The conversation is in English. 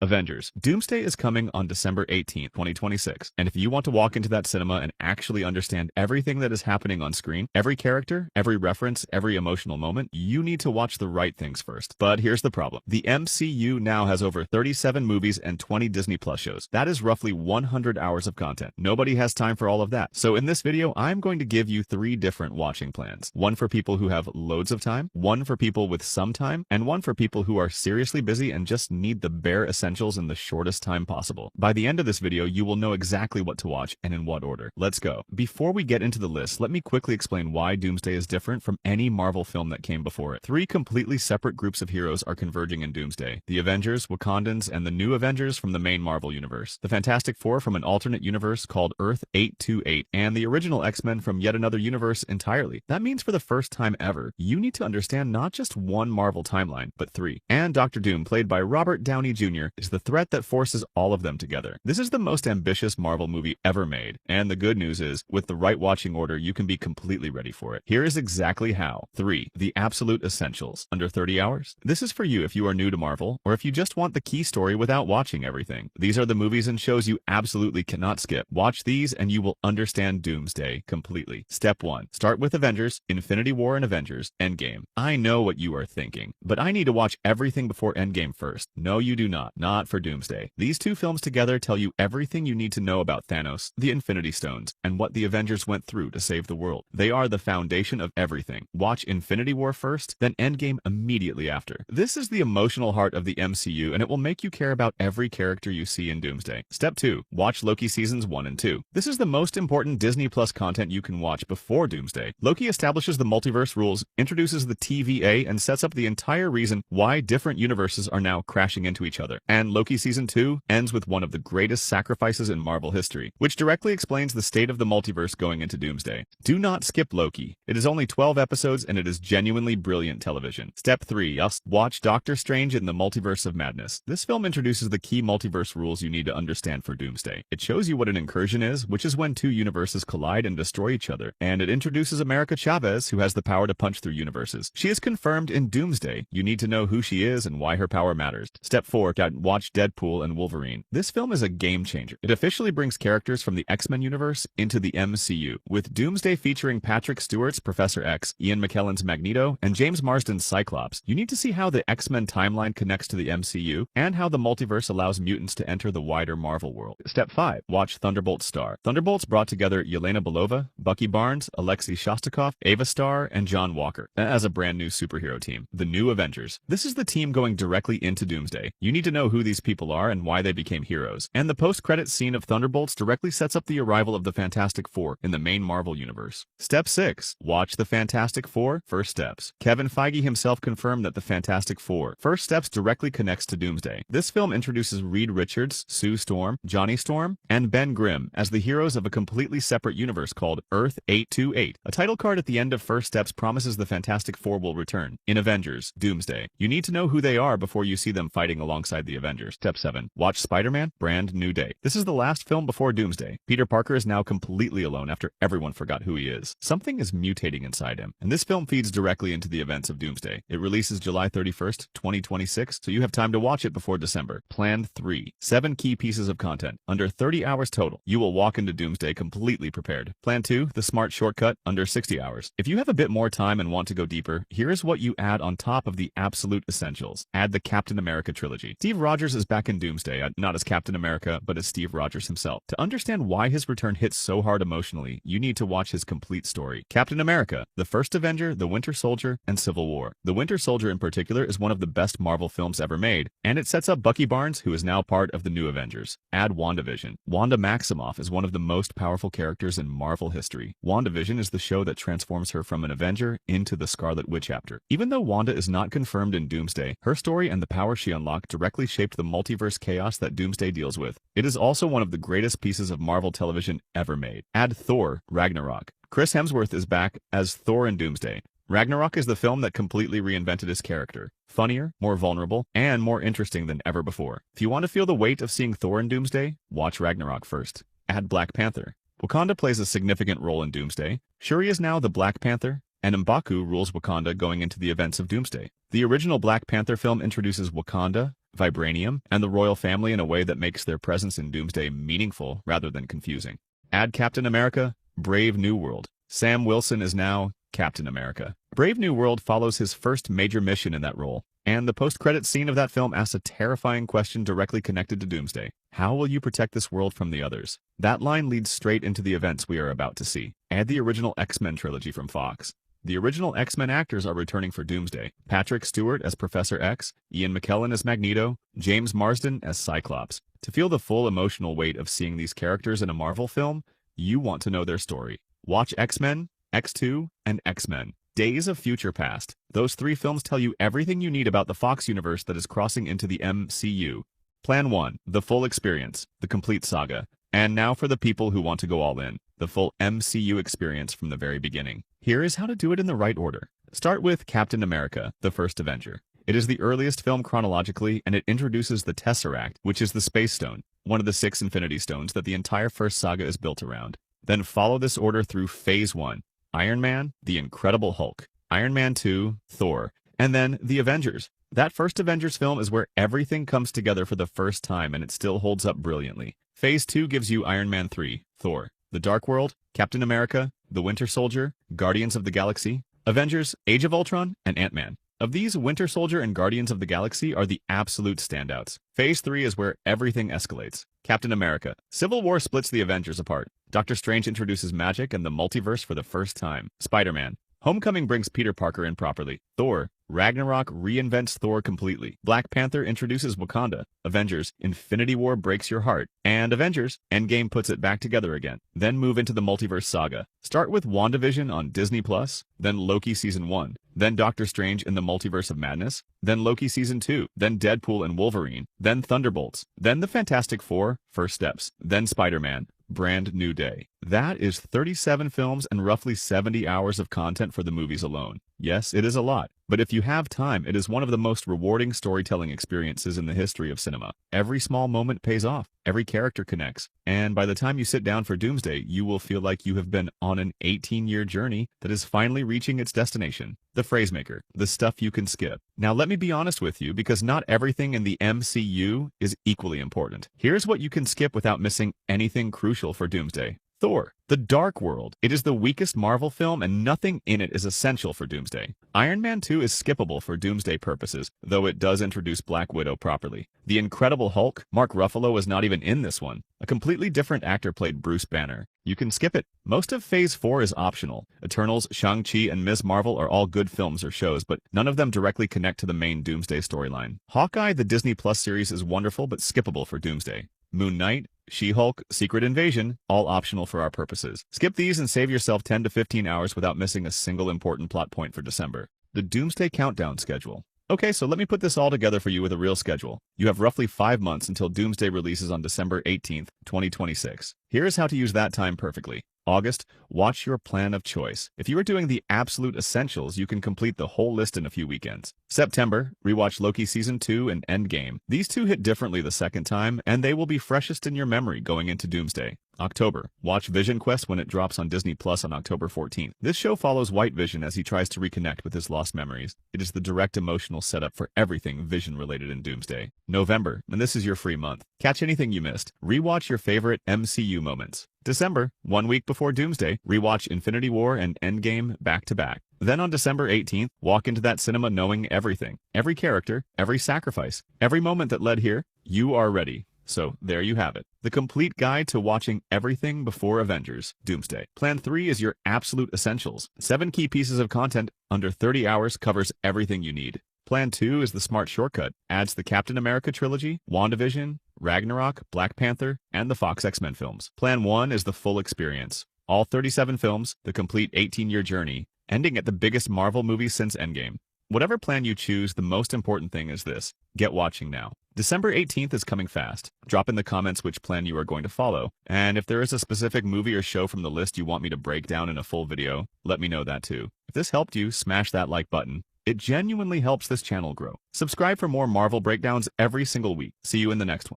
Avengers. Doomsday is coming on December 18th, 2026, and if you want to walk into that cinema and actually understand everything that is happening on screen, every character, every reference, every emotional moment, you need to watch the right things first. But here's the problem. The MCU now has over 37 movies and 20 Disney Plus shows. That is roughly 100 hours of content. Nobody has time for all of that. So in this video, I'm going to give you 3 different watching plans. One for people who have loads of time, one for people with some time, and one for people who are seriously busy and just need the bare essentials in the shortest time possible. By the end of this video, you will know exactly what to watch and in what order. Let's go. Before we get into the list, let me quickly explain why Doomsday is different from any Marvel film that came before it. 3 completely separate groups of heroes are converging in Doomsday: the Avengers, Wakandans, and the new Avengers from the main Marvel universe, the Fantastic Four from an alternate universe called Earth 828, and the original X-Men from yet another universe entirely. That means for the first time ever, you need to understand not just one Marvel timeline, but 3. And Dr. Doom, played by Robert Downey Jr., is the threat that forces all of them together. This is the most ambitious Marvel movie ever made, and the good news is, with the right watching order, you can be completely ready for it. Here is exactly how. 3. The absolute essentials. Under 30 hours? This is for you if you are new to Marvel, or if you just want the key story without watching everything. These are the movies and shows you absolutely cannot skip. Watch these and you will understand Doomsday completely. Step 1. Start with Avengers, Infinity War and Avengers, Endgame. I know what you are thinking, but I need to watch everything before Endgame first. No, you do not. Not for Doomsday. These 2 films together tell you everything you need to know about Thanos, the Infinity Stones, and what the Avengers went through to save the world. They are the foundation of everything. Watch Infinity War first, then Endgame immediately after. This is the emotional heart of the MCU, and it will make you care about every character you see in Doomsday. Step 2. Watch Loki seasons 1 and 2. This is the most important Disney Plus content you can watch before Doomsday. Loki establishes the multiverse rules, introduces the TVA, and sets up the entire reason why different universes are now crashing into each other. And Loki Season 2 ends with one of the greatest sacrifices in Marvel history, which directly explains the state of the multiverse going into Doomsday. Do not skip Loki. It is only 12 episodes and it is genuinely brilliant television. Step 3. Watch Doctor Strange in the Multiverse of Madness. This film introduces the key multiverse rules you need to understand for Doomsday. It shows you what an incursion is, which is when 2 universes collide and destroy each other, and it introduces America Chavez, who has the power to punch through universes. She is confirmed in Doomsday. You need to know who she is and why her power matters. Step 4. Watch Deadpool and Wolverine. This film is a game changer. It officially brings characters from the X-Men universe into the MCU, with Doomsday featuring Patrick Stewart's Professor X, Ian McKellen's Magneto, and James Marsden's Cyclops. You need to see how the X-Men timeline connects to the MCU, and how the multiverse allows mutants to enter the wider Marvel world. Step 5. Watch Thunderbolts Star. Thunderbolts brought together Yelena Belova, Bucky Barnes, Alexei Shostakov, Ava Starr, and John Walker as a brand new superhero team, the New Avengers. This is the team going directly into Doomsday. You need to know who these people are and why they became heroes. And the post-credits scene of Thunderbolts directly sets up the arrival of the Fantastic Four in the main Marvel universe. Step 6. Watch the Fantastic Four First Steps. Kevin Feige himself confirmed that the Fantastic Four First Steps directly connects to Doomsday. This film introduces Reed Richards, Sue Storm, Johnny Storm, and Ben Grimm as the heroes of a completely separate universe called Earth 828. A title card at the end of First Steps promises the Fantastic Four will return in Avengers Doomsday. You need to know who they are before you see them fighting alongside the Avengers. Step 7. Watch Spider-Man Brand New Day. This is the last film before Doomsday. Peter Parker is now completely alone after everyone forgot who he is. Something is mutating inside him, and this film feeds directly into the events of Doomsday. It releases July 31st, 2026, so you have time to watch it before December. Plan 3. 7 key pieces of content. Under 30 hours total. You will walk into Doomsday completely prepared. Plan 2. The smart shortcut. Under 60 hours. If you have a bit more time and want to go deeper, here is what you add on top of the absolute essentials. Add the Captain America trilogy. Steve Rogers is back in Doomsday, not as Captain America, but as Steve Rogers himself. To understand why his return hits so hard emotionally, you need to watch his complete story. Captain America, the First Avenger, the Winter Soldier, and Civil War. The Winter Soldier in particular is one of the best Marvel films ever made, and it sets up Bucky Barnes, who is now part of the New Avengers. Add WandaVision. Wanda Maximoff is one of the most powerful characters in Marvel history. WandaVision is the show that transforms her from an Avenger into the Scarlet Witch actor. Even though Wanda is not confirmed in Doomsday, her story and the power she unlocked directly shaped the multiverse chaos that Doomsday deals with. It is also one of the greatest pieces of Marvel television ever made. Add Thor Ragnarok. Chris Hemsworth is back as Thor in Doomsday. Ragnarok is the film that completely reinvented his character. Funnier, more vulnerable, and more interesting than ever before. If you want to feel the weight of seeing Thor in Doomsday, watch Ragnarok first. Add Black Panther. Wakanda plays a significant role in Doomsday. Shuri is now the Black Panther, and M'Baku rules Wakanda going into the events of Doomsday. The original Black Panther film introduces Wakanda, vibranium, and the royal family in a way that makes their presence in Doomsday meaningful rather than confusing. Add Captain America, Brave New World. Sam Wilson is now Captain America. Brave New World follows his first major mission in that role, and the post-credits scene of that film asks a terrifying question directly connected to Doomsday. How will you protect this world from the others? That line leads straight into the events we are about to see. Add the original X-Men trilogy from Fox. The original X-Men actors are returning for Doomsday. Patrick Stewart as Professor X, Ian McKellen as Magneto, James Marsden as Cyclops. To feel the full emotional weight of seeing these characters in a Marvel film, you want to know their story. Watch X-Men, X2, and X-Men. Days of Future Past. Those 3 films tell you everything you need about the Fox universe that is crossing into the MCU. Plan 1, the full experience, the complete saga. And now for the people who want to go all in, the full MCU experience from the very beginning. Here is how to do it in the right order. Start with Captain America, the First Avenger. It is the earliest film chronologically, and it introduces the Tesseract, which is the Space Stone, one of the 6 Infinity Stones that the entire first saga is built around. Then follow this order through Phase 1, Iron Man, the Incredible Hulk, Iron Man 2, Thor, and then the Avengers. That first Avengers film is where everything comes together for the first time, and it still holds up brilliantly. Phase 2 gives you Iron Man 3, Thor, The Dark World, Captain America, The Winter Soldier, Guardians of the Galaxy, Avengers, Age of Ultron, and Ant-Man. Of these, Winter Soldier and Guardians of the Galaxy are the absolute standouts. Phase 3 is where everything escalates. Captain America. Civil War splits the Avengers apart. Doctor Strange introduces magic and the multiverse for the first time. Spider-Man. Homecoming brings Peter Parker in properly. Thor. Ragnarok reinvents Thor completely. Black Panther introduces Wakanda. Avengers. Infinity War breaks your heart. And Avengers. Endgame puts it back together again. Then move into the multiverse saga. Start with WandaVision on Disney+, then Loki Season 1, then Doctor Strange in the Multiverse of Madness, then Loki Season 2, then Deadpool and Wolverine, then Thunderbolts, then the Fantastic Four, First Steps, then Spider-Man, Brand New Day. That is 37 films and roughly 70 hours of content for the movies alone. Yes, it is a lot, but if you have time, it is one of the most rewarding storytelling experiences in the history of cinema. Every small moment pays off, every character connects, and by the time you sit down for Doomsday, you will feel like you have been on an 18-year journey that is finally reaching its destination. The phrasemaker, the stuff you can skip. Now let me be honest with you, because not everything in the MCU is equally important. Here's what you can skip without missing anything crucial for Doomsday. Thor, The Dark World. It is the weakest Marvel film and nothing in it is essential for Doomsday. Iron Man 2 is skippable for Doomsday purposes, though it does introduce Black Widow properly. The Incredible Hulk, Mark Ruffalo was not even in this one. A completely different actor played Bruce Banner. You can skip it. Most of Phase 4 is optional. Eternals, Shang-Chi, and Ms. Marvel are all good films or shows, but none of them directly connect to the main Doomsday storyline. Hawkeye, the Disney Plus series, is wonderful but skippable for Doomsday. Moon Knight, She-Hulk, Secret Invasion, all optional for our purposes. Skip these and save yourself 10 to 15 hours without missing a single important plot point for December. The Doomsday Countdown Schedule. Okay, so let me put this all together for you with a real schedule. You have roughly 5 months until Doomsday releases on December 18th, 2026. Here's how to use that time perfectly. August, watch your plan of choice. If you are doing the absolute essentials, you can complete the whole list in a few weekends. September, rewatch Loki Season 2 and Endgame. These two hit differently the second time, and they will be freshest in your memory going into Doomsday. October, watch Vision Quest when it drops on Disney Plus on October 14th. This show follows White Vision as he tries to reconnect with his lost memories. It is the direct emotional setup for everything Vision-related in Doomsday. November, and this is your free month. Catch anything you missed. Rewatch your favorite MCU moments. December, 1 week before Doomsday, rewatch Infinity War and Endgame back-to-back. Then on December 18th, walk into that cinema knowing everything. Every character, every sacrifice, every moment that led here, you are ready. So there you have it. The complete guide to watching everything before Avengers, Doomsday. Plan 3 is your absolute essentials. 7 key pieces of content under 30 hours covers everything you need. Plan 2 is the smart shortcut. Adds the Captain America trilogy, WandaVision, Ragnarok, Black Panther, and the Fox X-Men films. Plan 1 is the full experience. All 37 films, the complete 18-year journey, ending at the biggest Marvel movie since Endgame. Whatever plan you choose, the most important thing is this. Get watching now. December 18th is coming fast. Drop in the comments which plan you are going to follow. And if there is a specific movie or show from the list you want me to break down in a full video, let me know that too. If this helped you, smash that like button. It genuinely helps this channel grow. Subscribe for more Marvel breakdowns every single week. See you in the next one.